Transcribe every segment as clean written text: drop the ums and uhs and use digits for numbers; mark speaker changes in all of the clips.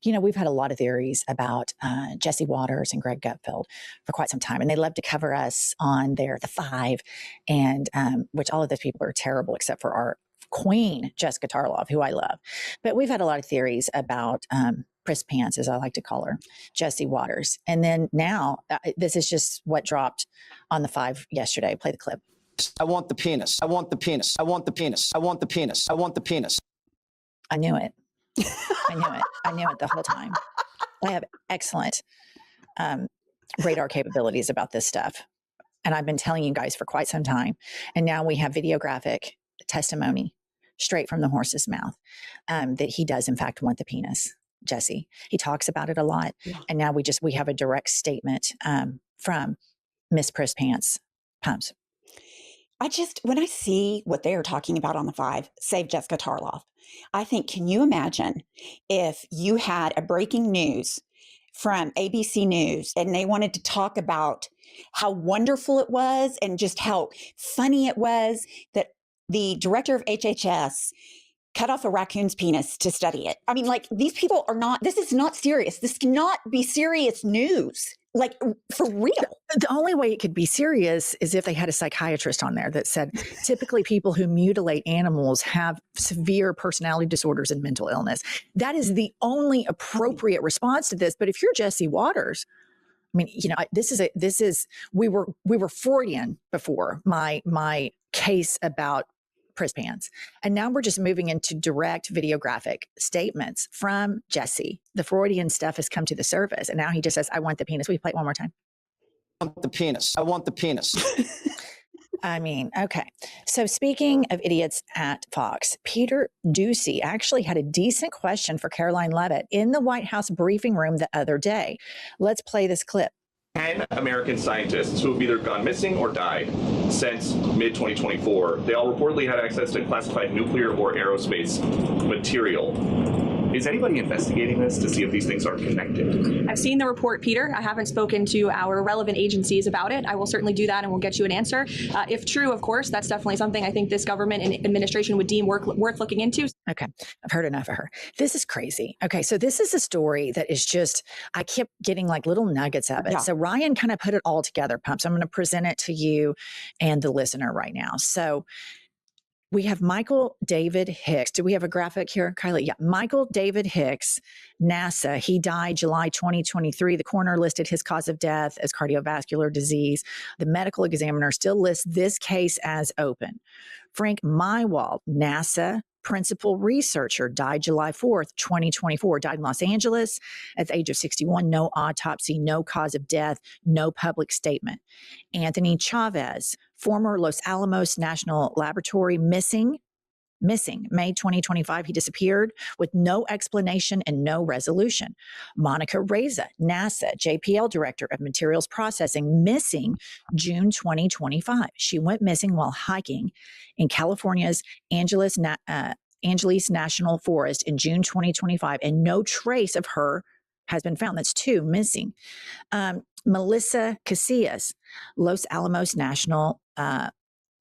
Speaker 1: We've had a lot of theories about Jesse Waters and Greg Gutfeld for quite some time, and they love to cover us on The Five, and which all of those people are terrible except for our queen, Jessica Tarlov, who I love. But we've had a lot of theories about Priss Pants, as I like to call her, Jesse Waters. And then now, this is just what dropped on The Five yesterday. Play the clip.
Speaker 2: I want the penis. I want the penis. I want the penis. I want the penis. I want the penis.
Speaker 1: I knew it. I knew it. I knew it the whole time. I have excellent radar capabilities about this stuff. And I've been telling you guys for quite some time. And now we have videographic testimony straight from the horse's mouth that he does, in fact, want the penis, Jesse. He talks about it a lot. Yeah. And now we have a direct statement from Miss Priss Pants Pumps.
Speaker 3: When I see what they are talking about on The Five, save Jessica Tarlov, I think, can you imagine if you had a breaking news from ABC News and they wanted to talk about how wonderful it was and just how funny it was that the director of HHS cut off a raccoon's penis to study it. I mean, like, these people are not, this is not serious. This cannot be serious news. Like, for real.
Speaker 1: The only way it could be serious is if they had a psychiatrist on there that said, typically people who mutilate animals have severe personality disorders and mental illness. That is the only appropriate response to this. But if you're Jesse Waters, I mean, we were Freudian before my case about Priss Pants. And now we're just moving into direct videographic statements from Jesse. The Freudian stuff has come to the surface. And now he just says, I want the penis. Will you play it one more time?
Speaker 2: I want the penis. I want the penis.
Speaker 1: I mean, okay. So speaking of idiots at Fox, Peter Doocy actually had a decent question for Caroline Leavitt in the White House briefing room the other day. Let's play this clip.
Speaker 4: 10 American scientists who have either gone missing or died since mid-2024. They all reportedly had access to classified nuclear or aerospace material. Is anybody investigating this to see if these things are connected?
Speaker 5: I've seen the report, Peter. I haven't spoken to our relevant agencies about it. I will certainly do that and we'll get you an answer. If true, of course, that's definitely something I think this government and administration would deem worth looking into.
Speaker 1: Okay. I've heard enough of her. This is crazy. Okay. So this is a story that is just, I kept getting like little nuggets of it. Yeah. So Ryan kind of put it all together, Pumps. I'm going to present it to you and the listener right now. So we have Michael David Hicks. Do we have a graphic here, Kylie? Yeah. Michael David Hicks, NASA. He died July 2023. The coroner listed his cause of death as cardiovascular disease. The medical examiner still lists this case as open. Frank Mywald, NASA principal researcher, died July 4th, 2024, died in Los Angeles at the age of 61. No autopsy, no cause of death, no public statement. Anthony Chavez, former Los Alamos National Laboratory, missing May 2025. He disappeared with no explanation and no resolution. Monica Reza, NASA JPL Director of Materials Processing, missing June 2025. She went missing while hiking in California's Angeles National Forest in June 2025, and no trace of her has been found. That's two missing. Melissa Casillas, Los Alamos National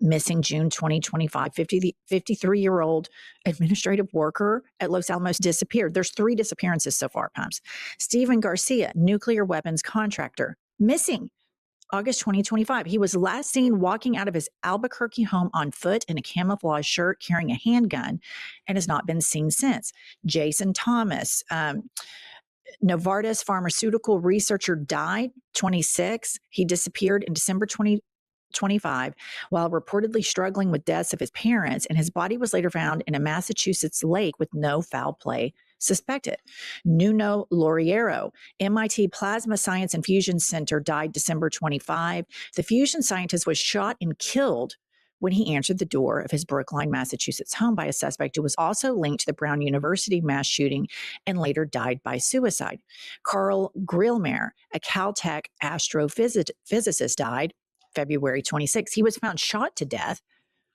Speaker 1: missing June 2025, 53-year-old administrative worker at Los Alamos disappeared. There's 3 disappearances so far, Pumps. Stephen Garcia, nuclear weapons contractor, missing August 2025. He was last seen walking out of his Albuquerque home on foot in a camouflage shirt carrying a handgun and has not been seen since. Jason Thomas, Novartis pharmaceutical researcher, died 26. He disappeared in December 2025 while reportedly struggling with deaths of his parents, and his body was later found in a Massachusetts lake with no foul play suspected. Nuno Loriero, MIT Plasma Science and Fusion Center, died December 25. The fusion scientist was shot and killed when he answered the door of his Brookline, Massachusetts home by a suspect who was also linked to the Brown University mass shooting and later died by suicide. Carl Grillmeyer, a Caltech astrophysicist, died February 26. He was found shot to death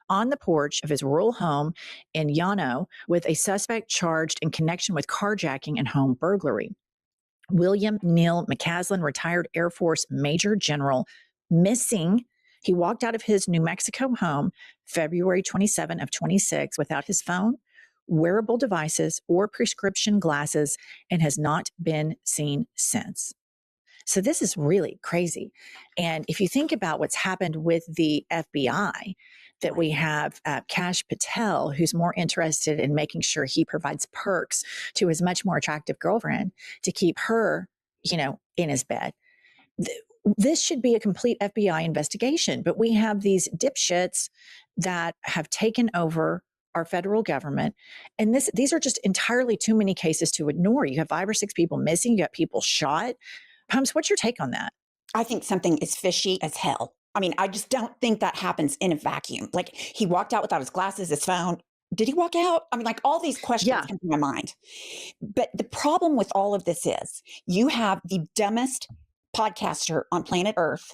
Speaker 1: on the porch of his rural home in Llano, with a suspect charged in connection with carjacking and home burglary. William Neil McCaslin, retired Air Force Major General, missing. He walked out of his New Mexico home February 27 of 26 without his phone, wearable devices or prescription glasses and has not been seen since. So this is really crazy. And if you think about what's happened with the FBI, that we have Kash Patel, who's more interested in making sure he provides perks to his much more attractive girlfriend to keep her, in his bed. This should be a complete FBI investigation, but we have these dipshits that have taken over our federal government. And these are just entirely too many cases to ignore. You have 5 or 6 people missing, you got people shot. Pumps, what's your take on that?
Speaker 3: I think something is fishy as hell. I mean, I just don't think that happens in a vacuum. Like, he walked out without his glasses, his phone. Did he walk out? I mean, like, all these questions come to my mind. But the problem with all of this is you have the dumbest podcaster on planet Earth,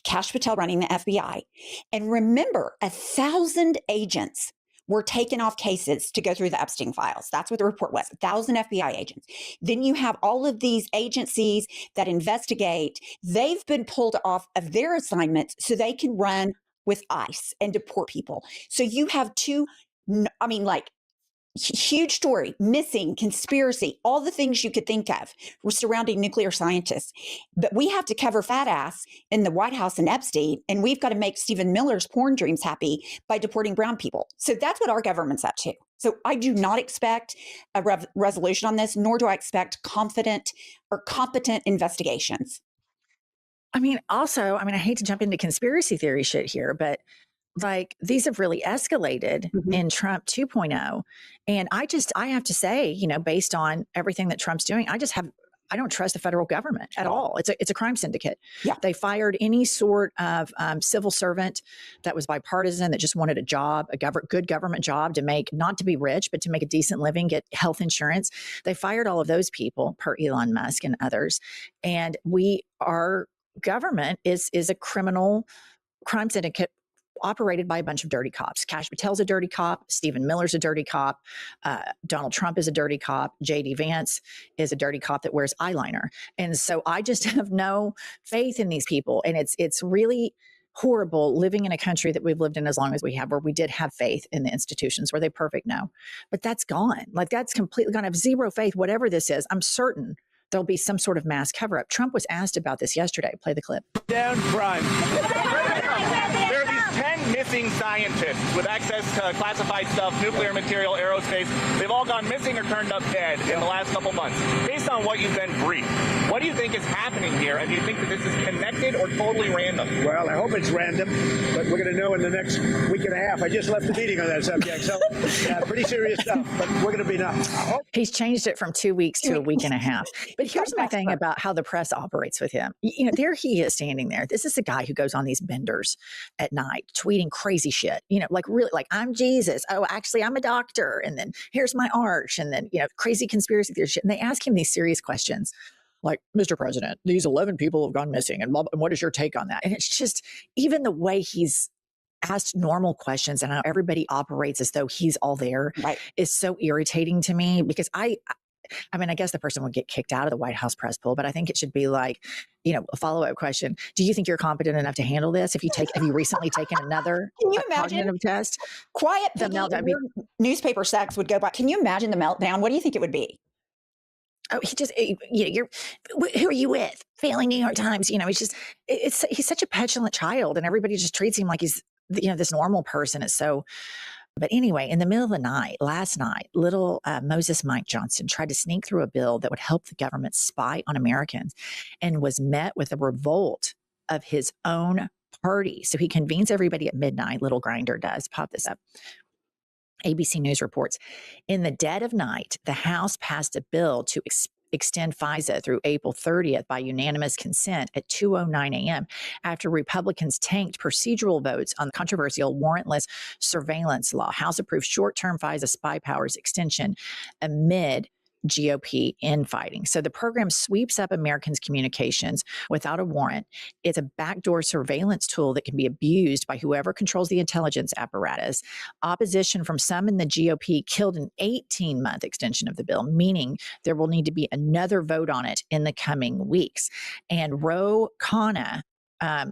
Speaker 3: Kash Patel, running the FBI. And remember, 1,000 agents were taken off cases to go through the Epstein files. That's what the report was, 1,000 FBI agents. Then you have all of these agencies that investigate. They've been pulled off of their assignments so they can run with ICE and deport people. So you have huge story, missing, conspiracy, all the things you could think of surrounding nuclear scientists. But we have to cover fat ass in the White House and Epstein, and we've got to make Stephen Miller's porn dreams happy by deporting brown people. So that's what our government's up to. So I do not expect a resolution on this, nor do I expect confident or competent investigations.
Speaker 1: I hate to jump into conspiracy theory shit here, but these have really escalated in Trump 2.0. And I have to say, based on everything that Trump's doing, I don't trust the federal government at all. It's a crime syndicate.
Speaker 3: Yeah.
Speaker 1: They fired any sort of civil servant that was bipartisan, that just wanted a job, good government job not to be rich, but to make a decent living, get health insurance. They fired all of those people, per Elon Musk and others. And our government is a criminal crime syndicate operated by a bunch of dirty cops. Kash Patel's a dirty cop. Stephen Miller's a dirty cop. Donald Trump is a dirty cop. J.D. Vance is a dirty cop that wears eyeliner. And so I just have no faith in these people. And it's really horrible living in a country that we've lived in as long as we have, where we did have faith in the institutions. Were they perfect? No. But that's gone. That's completely gone. I have zero faith, whatever this is. I'm certain there'll be some sort of mass cover-up. Trump was asked about this yesterday. Play the clip.
Speaker 6: Down crime.
Speaker 4: There are these 10 missing scientists with access to classified stuff, nuclear material, aerospace. They've all gone missing or turned up dead in the last couple months. Based on what you've been briefed, what do you think is happening here? And do you think that this is connected or totally random?
Speaker 6: Well, I hope it's random, but we're going to know in the next week and a half. I just left a meeting on that subject, so pretty serious stuff, but we're going to be now.
Speaker 1: He's changed it from 2 weeks to a week and a half. But here's my thing about how the press operates with him. There he is standing there. This is a guy who goes on these benders at night, tweeting crazy shit, really I'm Jesus. Oh, actually, I'm a doctor. And then here's my arch. And then, crazy conspiracy theory shit. And they ask him these serious questions like, Mr. President, these 11 people have gone missing. And what is your take on that? And it's just, even the way he's asked normal questions and how everybody operates as though he's all there is so irritating to me, because I guess the person would get kicked out of the White House press pool, but I think it should be a follow-up question. Do you think you're competent enough to handle this? Have you recently taken another cognitive test?
Speaker 3: Quiet meltdown. Newspaper sacks would go by. Can you imagine the meltdown? What do you think it would be?
Speaker 1: Oh, who are you with? Failing New York Times. He's such a petulant child, and everybody just treats him like he's, this normal person. It's so. But anyway, in the middle of the night, last night, little Moses Mike Johnson tried to sneak through a bill that would help the government spy on Americans, and was met with a revolt of his own party. So he convenes everybody at midnight. Little Grinder does. Pop this up. ABC News reports, in the dead of night, the House passed a bill to extend FISA through April 30th by unanimous consent at 2:09 a.m. after Republicans tanked procedural votes on the controversial warrantless surveillance law. House approved short-term FISA spy powers extension amid GOP infighting. So the program sweeps up Americans' communications without a warrant. It's a backdoor surveillance tool that can be abused by whoever controls the intelligence apparatus. Opposition from some in the GOP killed an 18-month extension of the bill, meaning there will need to be another vote on it in the coming weeks. And Ro Khanna,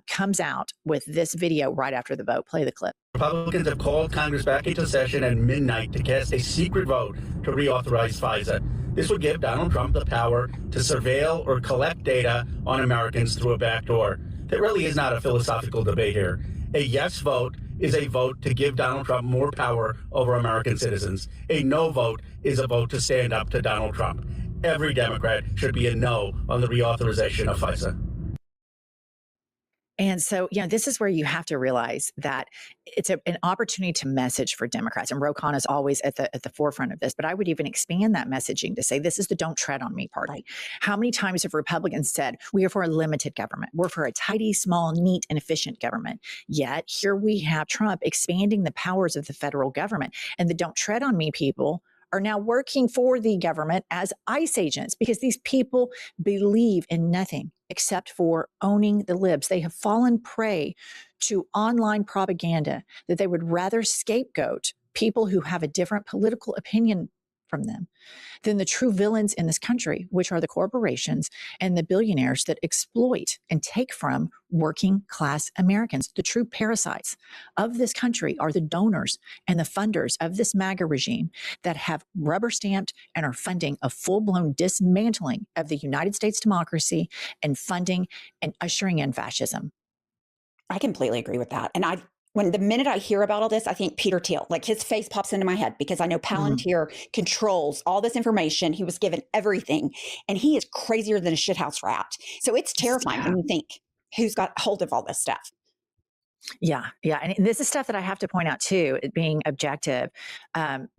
Speaker 1: comes out with this video right after the vote. Play the clip.
Speaker 7: Republicans have called Congress back into session at midnight to cast a secret vote to reauthorize FISA. This would give Donald Trump the power to surveil or collect data on Americans through a backdoor. There really is not a philosophical debate here. A yes vote is a vote to give Donald Trump more power over American citizens. A no vote is a vote to stand up to Donald Trump. Every Democrat should be a no on the reauthorization of FISA.
Speaker 1: And so, this is where you have to realize that it's an opportunity to message for Democrats. And Ro Khanna is always at the forefront of this. But I would even expand that messaging to say, this is the don't tread on me party. How many times have Republicans said, we are for a limited government? We're for a tidy, small, neat, and efficient government. Yet here we have Trump expanding the powers of the federal government. And the don't tread on me people are now working for the government as ICE agents because these people believe in nothing except for owning the libs. They have fallen prey to online propaganda that they would rather scapegoat people who have a different political opinion from them than the true villains in this country, which are the corporations and the billionaires that exploit and take from working class Americans. The true parasites of this country are the donors and the funders of this MAGA regime that have rubber stamped and are funding a full-blown dismantling of the United States democracy and funding and ushering in fascism.
Speaker 3: I completely agree with that. And when the minute I hear about all this, I think Peter Thiel, like his face pops into my head because I know Palantir controls all this information. He was given everything and he is crazier than a shithouse rat. So it's terrifying when you think who's got hold of all this stuff.
Speaker 1: Yeah. And this is stuff that I have to point out too, it being objective.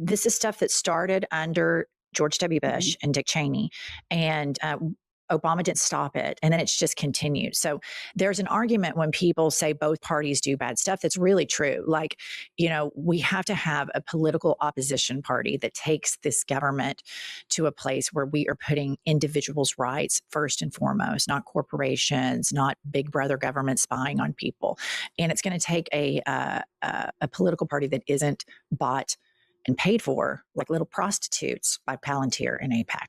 Speaker 1: This is stuff that started under George W. Bush and Dick Cheney. And Obama didn't stop it. And then it's just continued. So there's an argument when people say both parties do bad stuff. That's really true. Like, we have to have a political opposition party that takes this government to a place where we are putting individuals' rights first and foremost, not corporations, not big brother government spying on people. And it's going to take a political party that isn't bought and paid for like little prostitutes by Palantir and AIPAC.